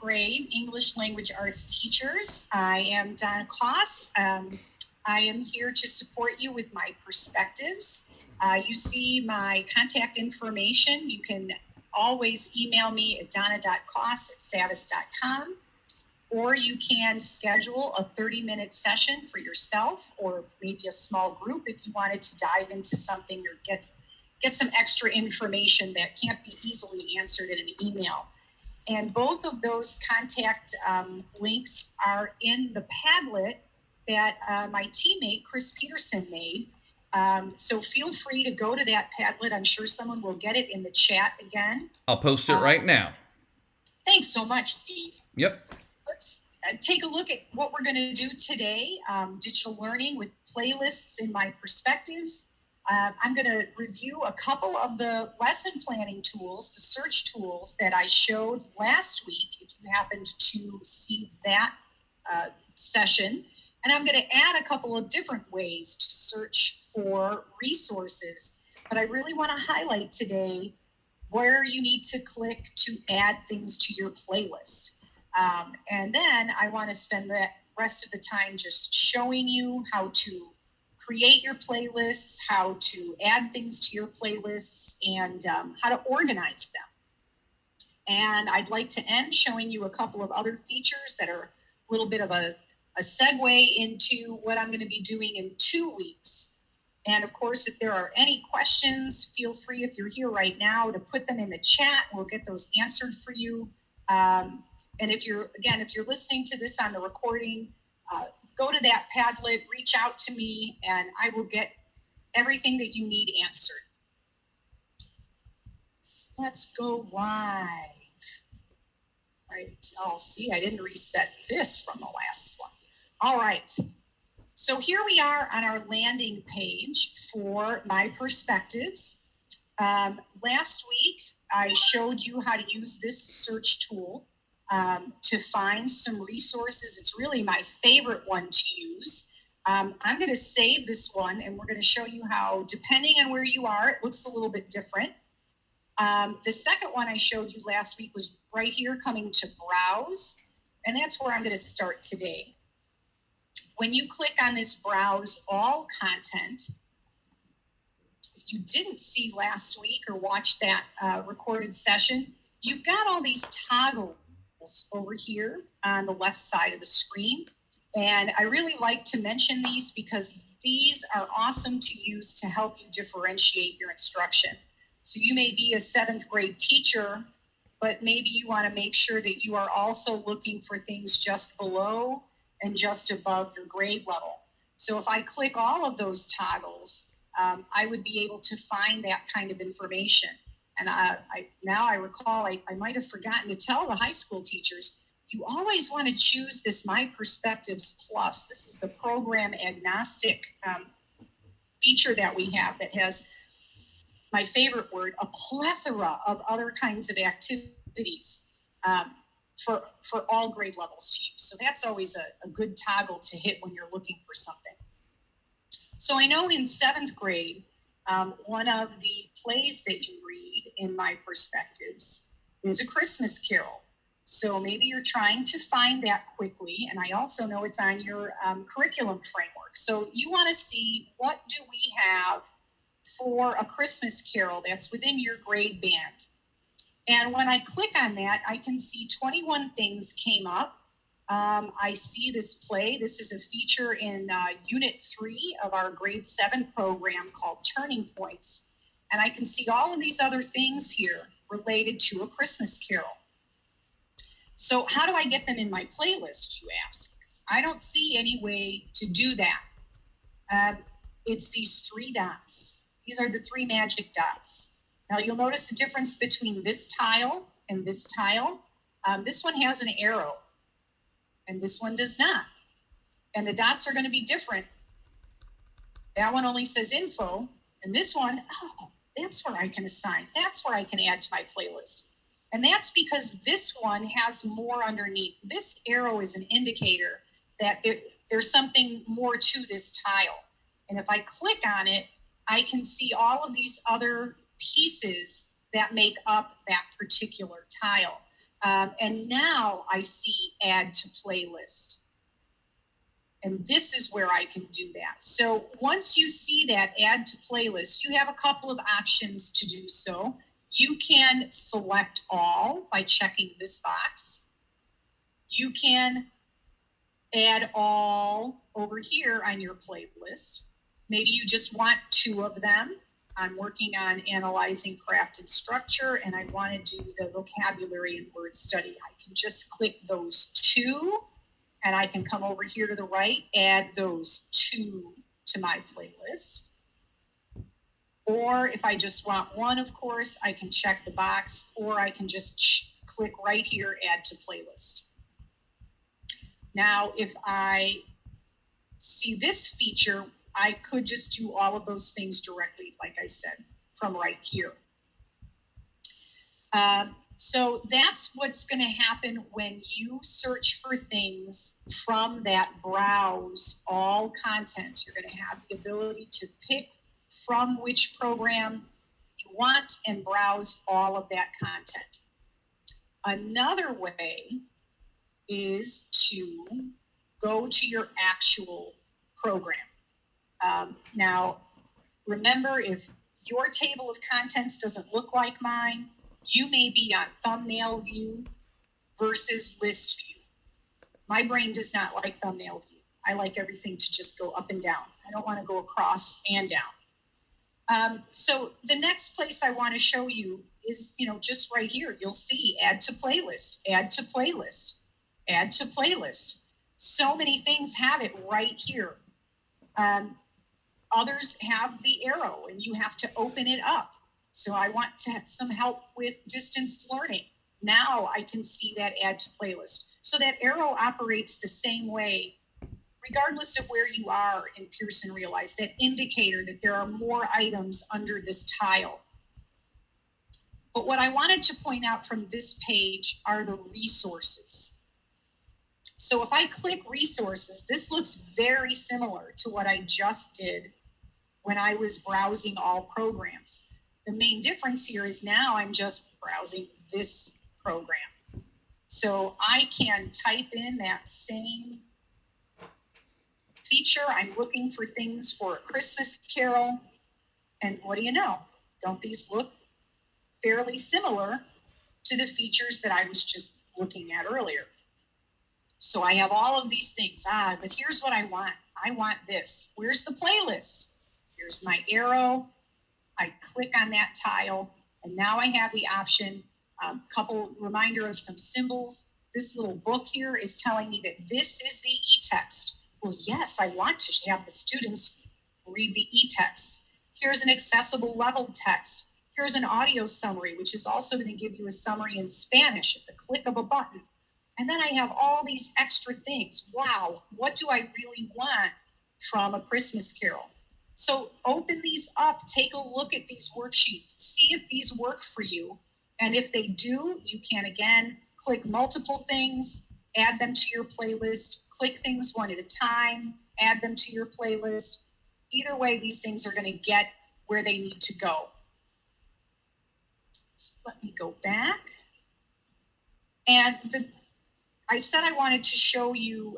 grade English Language Arts teachers. I am Donna Koss. I am here to support you with my perspectives. You see my contact information. You can always email me at donna.koss@savvas.com, or you can schedule a 30-minute session for yourself or maybe a small group if you wanted to dive into something or get some extra information that can't be easily answered in an email. And both of those contact links are in the Padlet that my teammate, Chris Peterson, made. So feel free to go to that Padlet. I'm sure someone will get it in the chat again. I'll post it right now. Thanks so much, Steve. Yep. Let's take a look at what we're going to do today. Digital learning with playlists in my perspectives. I'm going to review a couple of the lesson planning tools, the search tools that I showed last week, if you happened to see that session. And I'm going to add a couple of different ways to search for resources. But I really want to highlight today where you need to click to add things to your playlist. And then I want to spend the rest of the time just showing you how to create your playlists, how to add things to your playlists, and how to organize them. And I'd like to end showing you a couple of other features that are a little bit of a segue into what I'm going to be doing in 2 weeks. And of course, if there are any questions, feel free, if you're here right now, to put them in the chat. We'll get those answered for you. And if you're listening to this on the recording, go to that Padlet, reach out to me, and I will get everything that you need answered. So let's go live. Right. Oh, see, I didn't reset this from the last one. All right. So here we are on our landing page for myPerspectives. Last week, I showed you how to use this search tool to find some resources. It's really my favorite one to use. I'm going to save this one, and we're going to show you how, depending on where you are, it looks a little bit different. The second one I showed you last week was right here, coming to Browse, and that's where I'm going to start today. When you click on this Browse All Content, if you didn't see last week or watch that recorded session, you've got all these toggles over here on the left side of the screen. And I really like to mention these because these are awesome to use to help you differentiate your instruction. So you may be a 7th grade teacher, but maybe you want to make sure that you are also looking for things just below and just above your grade level. So if I click all of those toggles, I would be able to find that kind of information. And now I recall, I might have forgotten to tell the high school teachers, you always want to choose this myPerspectives Plus. This is the program agnostic feature that we have that has, my favorite word, a plethora of other kinds of activities for all grade levels to use. So that's always a good toggle to hit when you're looking for something. So I know in 7th grade, one of the plays that you read in myPerspectives is A Christmas Carol. So maybe you're trying to find that quickly, and I also know it's on your curriculum framework. So you want to see, what do we have for A Christmas Carol that's within your grade band? And when I click on that, I can see 21 things came up. I see this play. This is a feature in Unit 3 of our Grade 7 program called Turning Points. And I can see all of these other things here related to A Christmas Carol. So how do I get them in my playlist, you ask? 'Cause I don't see any way to do that. It's these 3 dots. These are the 3 magic dots. Now you'll notice the difference between this tile and this tile. This one has an arrow, and this one does not. And the dots are going to be different. That one only says info, and this one, oh, that's where I can assign. That's where I can add to my playlist. And that's because this one has more underneath. This arrow is an indicator that there's something more to this tile. And if I click on it, I can see all of these other pieces that make up that particular tile. And now I see add to playlist. And this is where I can do that. So once you see that add to playlist, you have a couple of options to do so. You can select all by checking this box. You can add all over here on your playlist. Maybe you just want 2 of them. I'm working on analyzing craft and structure, and I want to do the vocabulary and word study. I can just click those 2, and I can come over here to the right, add those 2 to my playlist. Or if I just want 1, of course, I can check the box, or I can just click right here, add to playlist. Now, if I see this feature, I could just do all of those things directly, like I said, from right here. So that's what's going to happen when you search for things from that browse all content. You're going to have the ability to pick from which program you want and browse all of that content. Another way is to go to your actual program. Now, remember, if your table of contents doesn't look like mine, you may be on thumbnail view versus list view. My brain does not like thumbnail view. I like everything to just go up and down. I don't want to go across and down. So the next place I want to show you is, just right here. You'll see add to playlist, add to playlist, add to playlist. So many things have it right here. Others have the arrow and you have to open it up. So I want to have some help with distance learning. Now I can see that add to playlist. So that arrow operates the same way, regardless of where you are in Pearson Realize, that indicator that there are more items under this tile. But what I wanted to point out from this page are the resources. So if I click resources, this looks very similar to what I just did when I was browsing all programs. The main difference here is now I'm just browsing this program. So I can type in that same feature. I'm looking for things for a Christmas Carol. And what do you know? Don't these look fairly similar to the features that I was just looking at earlier? So I have all of these things. But here's what I want. I want this. Where's the playlist? Here's my arrow. I click on that tile, and now I have the option. Couple reminder of some symbols. This little book here is telling me that this is the e-text. Well, yes, I want to have the students read the e-text. Here's an accessible leveled text. Here's an audio summary, which is also going to give you a summary in Spanish at the click of a button. And then I have all these extra things. Wow, what do I really want from A Christmas Carol? So open these up, take a look at these worksheets, see if these work for you. And if they do, you can again click multiple things, add them to your playlist, click things one at a time, add them to your playlist. Either way, these things are going to get where they need to go. So let me go back. And I said I wanted to show you,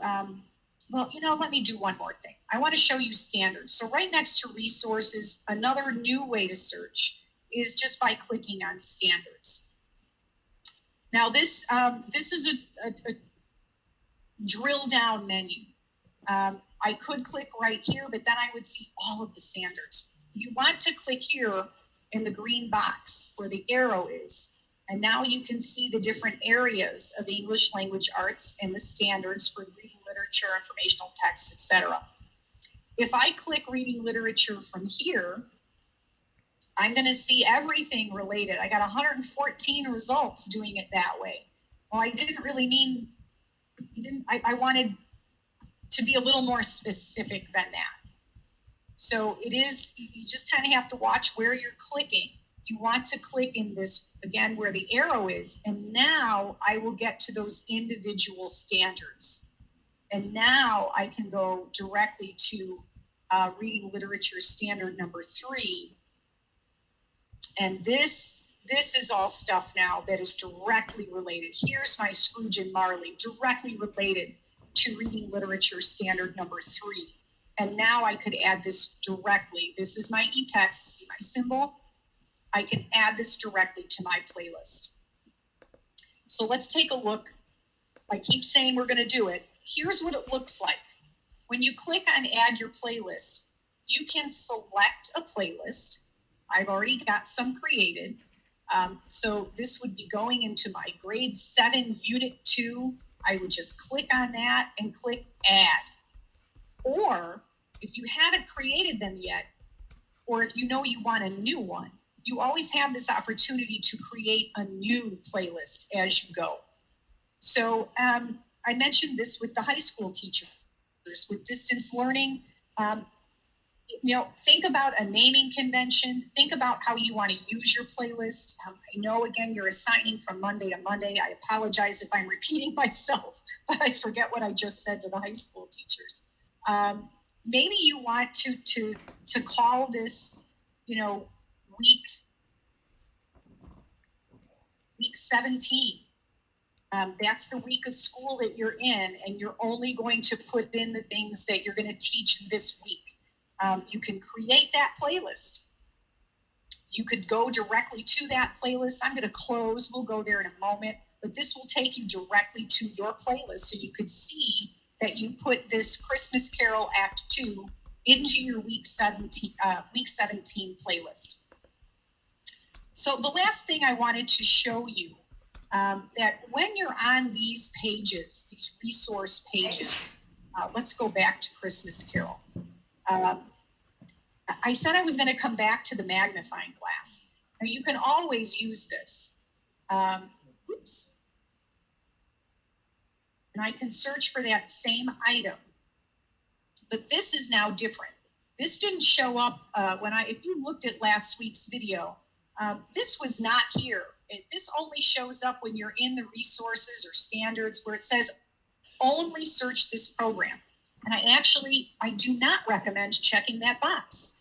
let me do one more thing. I want to show you standards. So right next to resources, another new way to search is just by clicking on standards. Now this is a drill down menu. I could click right here, but then I would see all of the standards. You want to click here in the green box where the arrow is. And now you can see the different areas of English language arts and the standards for reading literature, informational text, etc. If I click reading literature from here, I'm going to see everything related. I got 114 results doing it that way. Well, I didn't really mean, I wanted to be a little more specific than that. So it is, you just kind of have to watch where you're clicking. You want to click in this, again, where the arrow is, and now I will get to those individual standards. And now I can go directly to reading literature standard number 3. And this This is all stuff now that is directly related. Here's my Scrooge and Marley, directly related to reading literature standard number 3. And now I could add this directly. This is my e-text, see my symbol? I can add this directly to my playlist. So let's take a look. I keep saying we're going to do it. Here's what it looks like. When you click on add your playlist, you can select a playlist. I've already got some created. So this would be going into my grade 7 unit 2. I would just click on that and click add. Or if you haven't created them yet, or if you know you want a new one, you always have this opportunity to create a new playlist as you go. So I mentioned this with the high school teachers, with distance learning. Think about a naming convention. Think about how you want to use your playlist. I know, again, you're assigning from Monday to Monday. I apologize if I'm repeating myself, but I forget what I just said to the high school teachers. Maybe you want to call this, week 17. That's the week of school that you're in, and you're only going to put in the things that you're going to teach this week. You can create that playlist. You could go directly to that playlist. I'm going to close. We'll go there in a moment. But this will take you directly to your playlist. And you could see that you put this Christmas Carol Act 2 into your week 17 playlist. So the last thing I wanted to show you, that when you're on these pages, these resource pages, let's go back to Christmas Carol. I said I was going to come back to the magnifying glass. Now you can always use this. Oops. And I can search for that same item. But this is now different. This didn't show up if you looked at last week's video, this was not here. This only shows up when you're in the resources or standards where it says only search this program. And I do not recommend checking that box.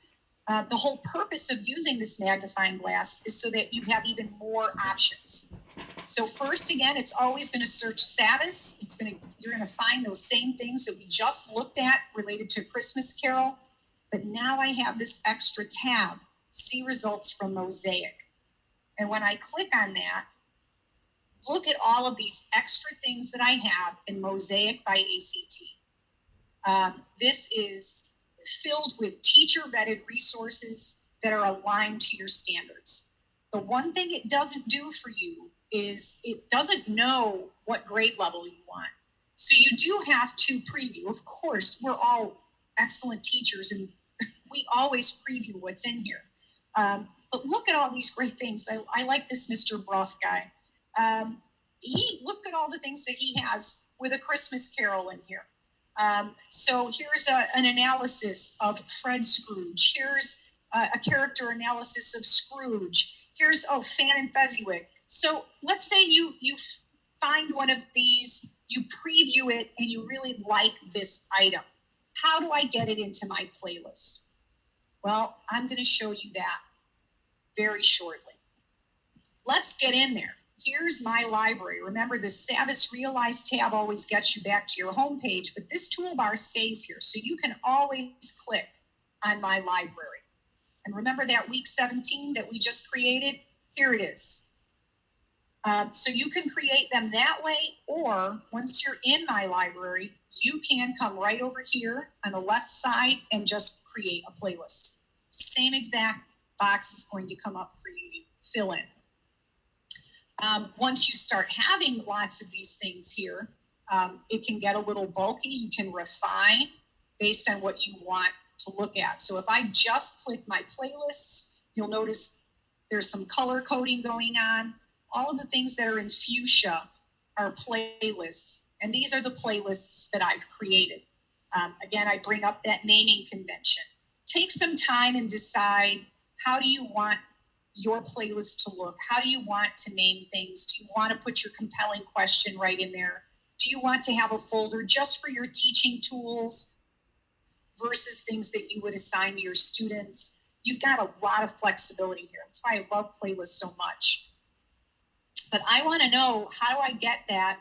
The whole purpose of using this magnifying glass is so that you have even more options. So first, again, it's always going to search SAVVAS. You're going to find those same things that we just looked at related to Christmas Carol. But now I have this extra tab, see results from Mosaic. And when I click on that, look at all of these extra things that I have in Mosaic by ACT. This is filled with teacher-vetted resources that are aligned to your standards. The one thing it doesn't do for you is it doesn't know what grade level you want. So you do have to preview. Of course, we're all excellent teachers and we always preview what's in here. But look at all these great things. I like this Mr. Bruff guy. Look at all the things that he has with a Christmas Carol in here. So here's an analysis of Fred Scrooge. Here's a character analysis of Scrooge. Here's, Fan and Fezziwig. So let's say you find one of these, you preview it, and you really like this item. How do I get it into my playlist? Well, I'm going to show you that very shortly. Let's get in there. Here's my library. Remember, the SAVVAS Realize tab always gets you back to your home page, but this toolbar stays here, so you can always click on my library. And remember that week 17 that we just created? Here it is. So you can create them that way, or once you're in my library, you can come right over here on the left side and just create a playlist. Same exact box is going to come up for you to fill in. Once you start having lots of these things here, it can get a little bulky. You can refine based on what you want to look at. So if I just click my playlists, you'll notice there's some color coding going on. All of the things that are in fuchsia are playlists, and these are the playlists that I've created. Again, I bring up that naming convention. Take some time and decide, how do you want your playlist to look? How do you want to name things? Do you want to put your compelling question right in there? Do you want to have a folder just for your teaching tools versus things that you would assign to your students? You've got a lot of flexibility here. That's why I love playlists so much. But I want to know, how do I get that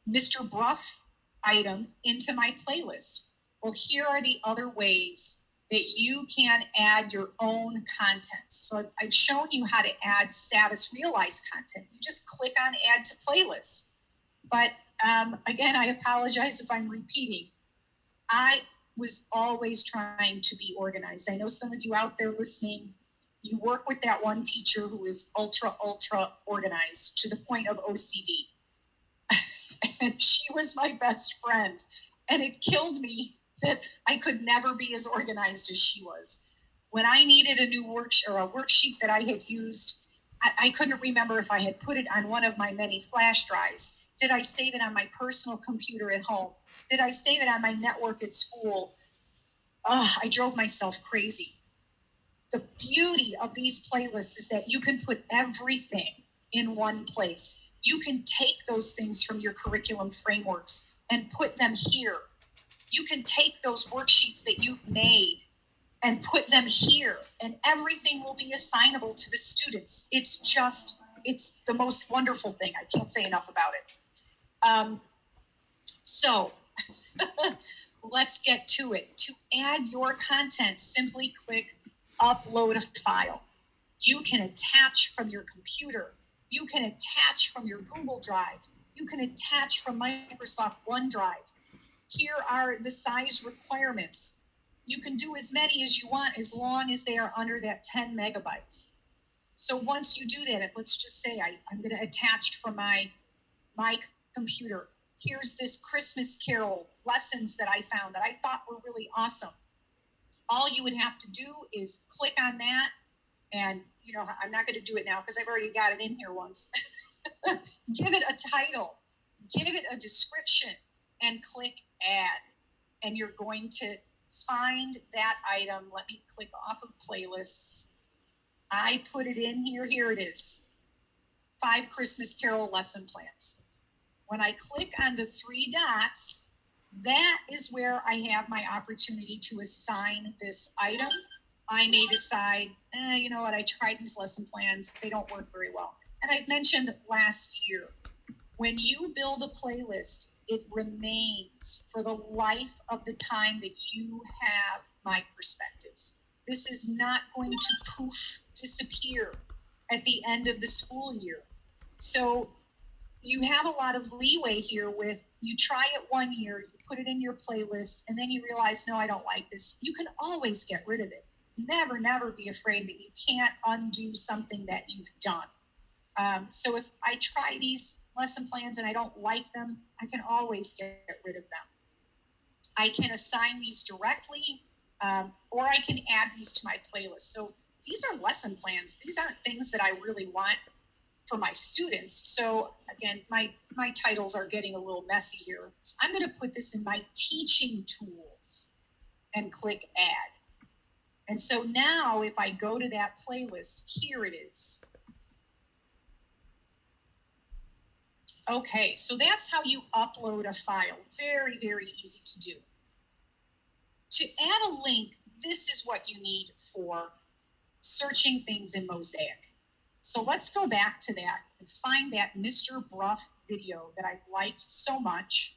Mr. Bruff item into my playlist? Well, here are the other ways that you can add your own content. So I've shown you how to add SAVVAS Realize content. You just click on Add to Playlist. But again, I apologize if I'm repeating. I was always trying to be organized. I know some of you out there listening, you work with that one teacher who is ultra organized to the point of OCD. And she was my best friend. And it killed me that I could never be as organized as she was. When I needed a new worksheet that I had used, I couldn't remember if I had put it on one of my many flash drives. Did I save it on my personal computer at home? Did I save it on my network at school? Oh, I drove myself crazy. The beauty of these playlists is that you can put everything in one place. You can take those things from your curriculum frameworks and put them here. You can take those worksheets that you've made and put them here, and everything will be assignable to the students. It's the most wonderful thing. I can't say enough about it. So let's get to it. To add your content, simply click Upload a File. You can attach from your computer. You can attach from your Google Drive. You can attach from Microsoft OneDrive. Here are the size requirements. You can do as many as you want as long as they are under that 10 megabytes. So once you do that, let's just say I'm going to attach from my computer. Here's this Christmas Carol lessons that I found that I thought were really awesome. All you would have to do is click on that, and I'm not going to do it now because I've already got it in here once. Give it a title, give it a description, and click Add. And you're going to find that item. Let me click off of playlists. I put it in here. Here it is. 5 Christmas Carol lesson plans. When I click on the 3 dots, that is where I have my opportunity to assign this item. I may decide, you know what, I tried these lesson plans. They don't work very well. And I've mentioned last year, when you build a playlist, it remains for the life of the time that you have myPerspectives. This is not going to poof, disappear at the end of the school year. So you have a lot of leeway here with, you try it 1 year, you put it in your playlist, and then you realize, no, I don't like this. You can always get rid of it. Never be afraid that you can't undo something that you've done. So if I try these lesson plans and I don't like them, I can always get rid of them. I can assign these directly, or I can add these to my playlist. So these are lesson plans. These aren't things that I really want for my students. So again, my titles are getting a little messy here. So I'm going to put this in my teaching tools and click Add. And so now if I go to that playlist, here it is. Okay, so that's how you upload a file. Very, very easy to do. To add a link, this is what you need for searching things in Mosaic. So let's go back to that and find that Mr. Bruff video that I liked so much.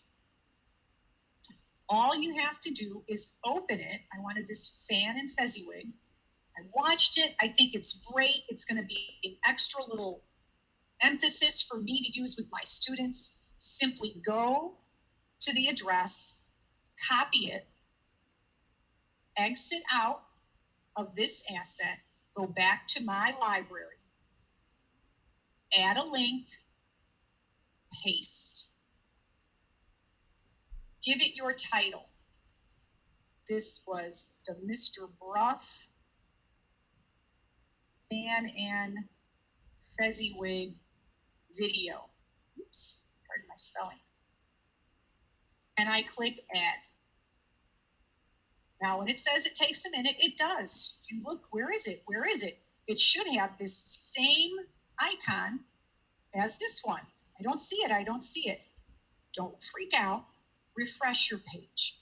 All you have to do is open it. I wanted this fan and fezziwig. I watched it. I think it's great. It's going to be an extra little emphasis for me to use with my students. Simply go to the address, copy it, exit out of this asset, go back to my library, add a link, paste. Give it your title. This was the Mr. Bruff fan and fezziwig video. Oops, pardon my spelling. And I click Add. Now, when it says it takes a minute, it does. You look, where is it? Where is it? It should have this same icon as this one. I don't see it. I don't see it. Don't freak out. Refresh your page.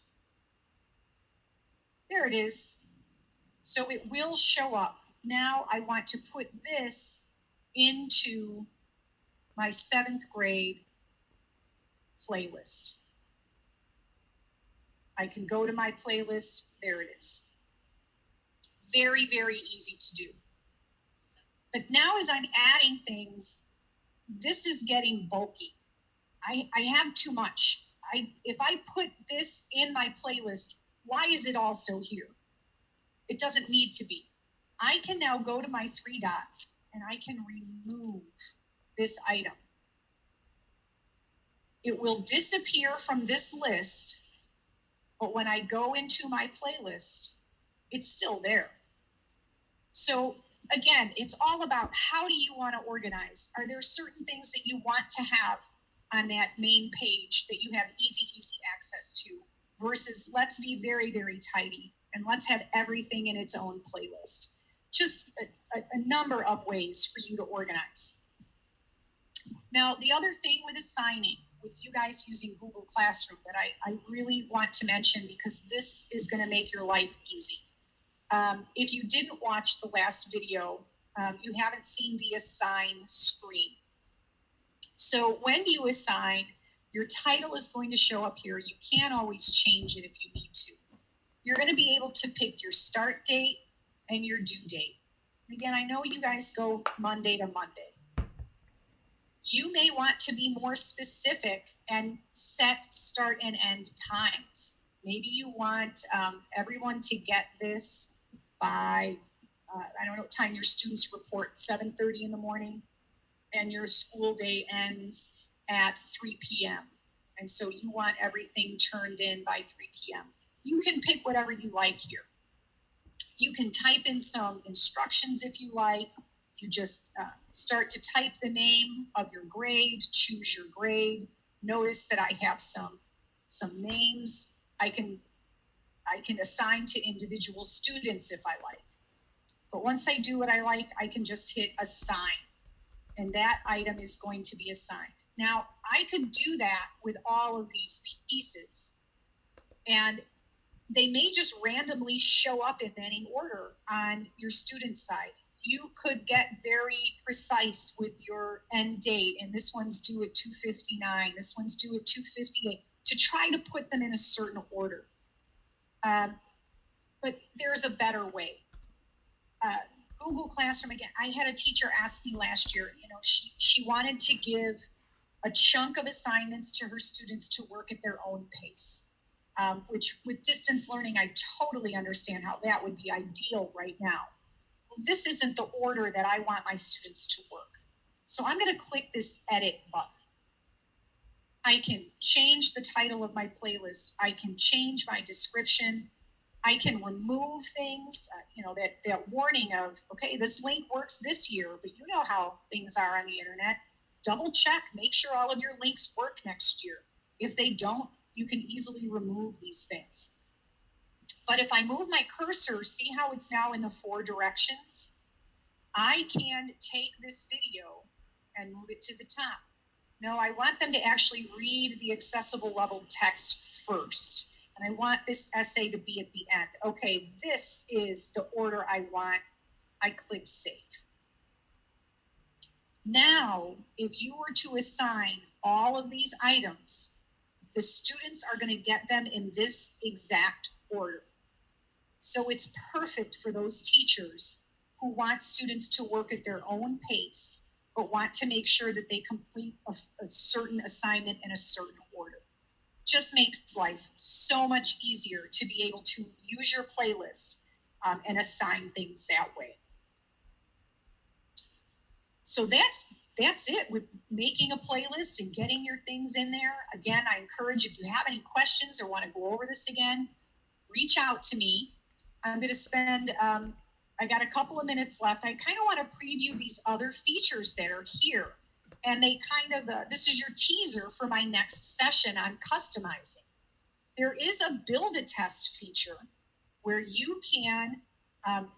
There it is. So it will show up. Now I want to put this into my 7th grade playlist. I can go to my playlist. There it is. Very, very easy to do. But now as I'm adding things, this is getting bulky. I have too much. If I put this in my playlist, why is it also here? It doesn't need to be. I can now go to my 3 dots and I can remove this item. It will disappear from this list, but when I go into my playlist, it's still there. So again, it's all about how do you want to organize? Are there certain things that you want to have on that main page that you have easy access to versus let's be very, very tidy and let's have everything in its own playlist. Just a number of ways for you to organize. Now, the other thing with assigning, with you guys using Google Classroom that I really want to mention because this is going to make your life easy. If you didn't watch the last video, you haven't seen the assign screen. So when you assign, your title is going to show up here. You can always change it if you need to. You're going to be able to pick your start date and your due date. Again, I know you guys go Monday to Monday. You may want to be more specific and set start and end times. Maybe you want everyone to get this by, I don't know what time your students report, 7:30 in the morning, and your school day ends at 3 p.m. And so you want everything turned in by 3 p.m. You can pick whatever you like here. You can type in some instructions if you like. You just start to type the name of your grade, choose your grade. Notice that I have some names. I can assign to individual students if I like. But once I do what I like, I can just hit assign. And that item is going to be assigned. Now, I could do that with all of these pieces. And they may just randomly show up in any order on your student side. You could get very precise with your end date, and this one's due at 2:59, this one's due at 2:58, to try to put them in a certain order. But there's a better way. Google Classroom, again, I had a teacher ask me last year, she wanted to give a chunk of assignments to her students to work at their own pace, which with distance learning, I totally understand how that would be ideal right now. Well, this isn't the order that I want my students to work. So I'm going to click this edit button. I can change the title of my playlist. I can change my description. I can remove things, that warning of, okay, this link works this year, but you know how things are on the internet. Double check, make sure all of your links work next year. If they don't, you can easily remove these things. But if I move my cursor, see how it's now in the 4 directions? I can take this video and move it to the top. No, I want them to actually read the accessible level text first. And I want this essay to be at the end. Okay, this is the order I want. I click save. Now, if you were to assign all of these items, the students are going to get them in this exact order. So it's perfect for those teachers who want students to work at their own pace, but want to make sure that they complete a certain assignment in a certain order. Just makes life so much easier to be able to use your playlist and assign things that way. So that's it with making a playlist and getting your things in there. Again, I encourage, if you have any questions or want to go over this again, reach out to me. I'm going to spend, I got a couple of minutes left. I kind of want to preview these other features that are here. And they kind of, this is your teaser for my next session on customizing. There is a build a test feature where you can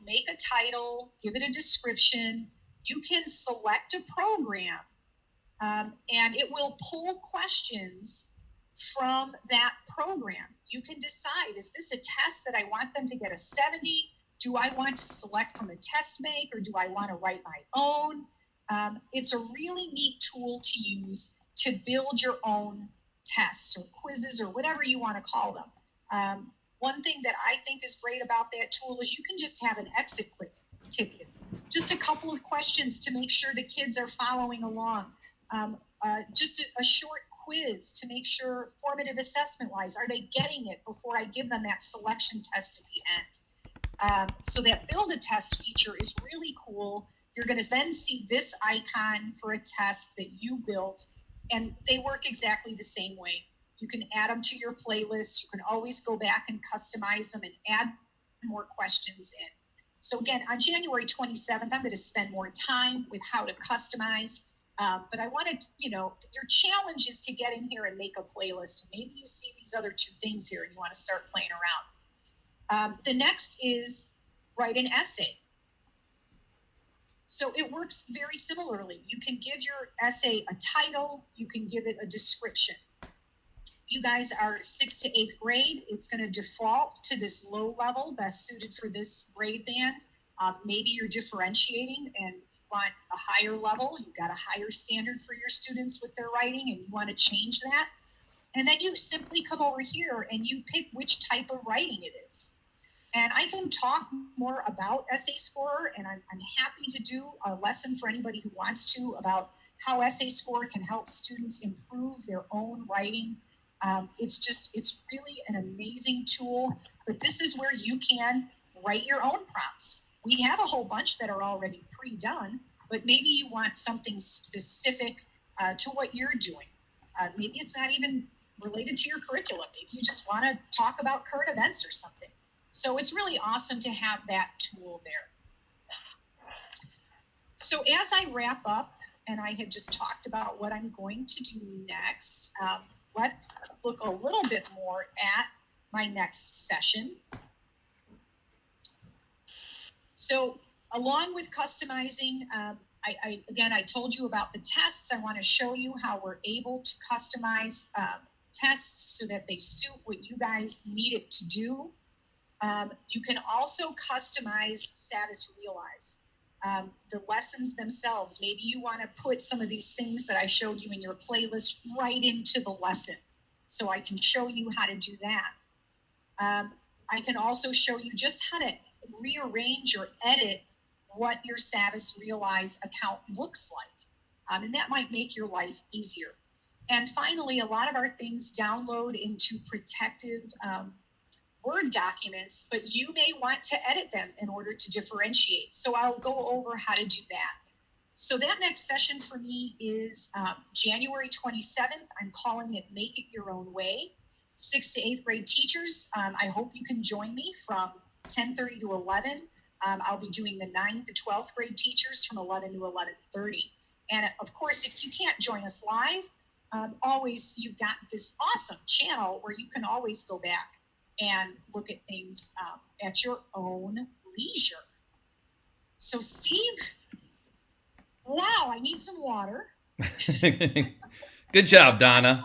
make a title, give it a description. You can select a program and it will pull questions from that program. You can decide, is this a test that I want them to get a 70, Do I want to select from a test bank, or do I want to write my own? It's a really neat tool to use to build your own tests or quizzes or whatever you want to call them. One thing that I think is great about that tool is you can just have an exit quick ticket, just a couple of questions to make sure the kids are following along, just a short quiz to make sure, formative assessment wise, are they getting it before I give them that selection test at the end. So that build a test feature is really cool. You're going to then see this icon for a test that you built, and they work exactly the same way. You can add them to your playlist. You can always go back and customize them and add more questions in. So again, on January 27th, I'm going to spend more time with how to customize. But I wanted, your challenge is to get in here and make a playlist. Maybe you see these other two things here and you want to start playing around. The next is write an essay. So it works very similarly. You can give your essay a title. You can give it a description. You guys are 6th to 8th grade. It's going to default to this low level, best suited for this grade band. Maybe you're differentiating and you want a higher level. You've got a higher standard for your students with their writing and you want to change that. And then you simply come over here and you pick which type of writing it is. And I can talk more about Essay Scorer, and I'm happy to do a lesson for anybody who wants to about how Essay Scorer can help students improve their own writing. It's really an amazing tool, but this is where you can write your own prompts. We have a whole bunch that are already pre-done, but maybe you want something specific to what you're doing. Maybe it's not even related to your curriculum. Maybe you just want to talk about current events or something. So it's really awesome to have that tool there. So as I wrap up, and I had just talked about what I'm going to do next, let's look a little bit more at my next session. So along with customizing, I told you about the tests. I want to show you how we're able to customize tests so that they suit what you guys need it to do. You can also customize SAVVAS Realize. The lessons themselves, maybe you want to put some of these things that I showed you in your playlist right into the lesson. So I can show you how to do that. I can also show you just how to rearrange or edit what your SAVVAS Realize account looks like. And that might make your life easier. And finally, a lot of our things download into protective Word documents, but you may want to edit them in order to differentiate. So I'll go over how to do that. So that next session for me is January 27th. I'm calling it Make It Your Own Way. 6th to 8th grade teachers, I hope you can join me from 10:30 to 11. I'll be doing the 9th to 12th grade teachers from 11 to 11:30. And of course, if you can't join us live, always you've got this awesome channel where you can always go back and look at things at your own leisure. So Steve, wow, I need some water. Good job, Donna.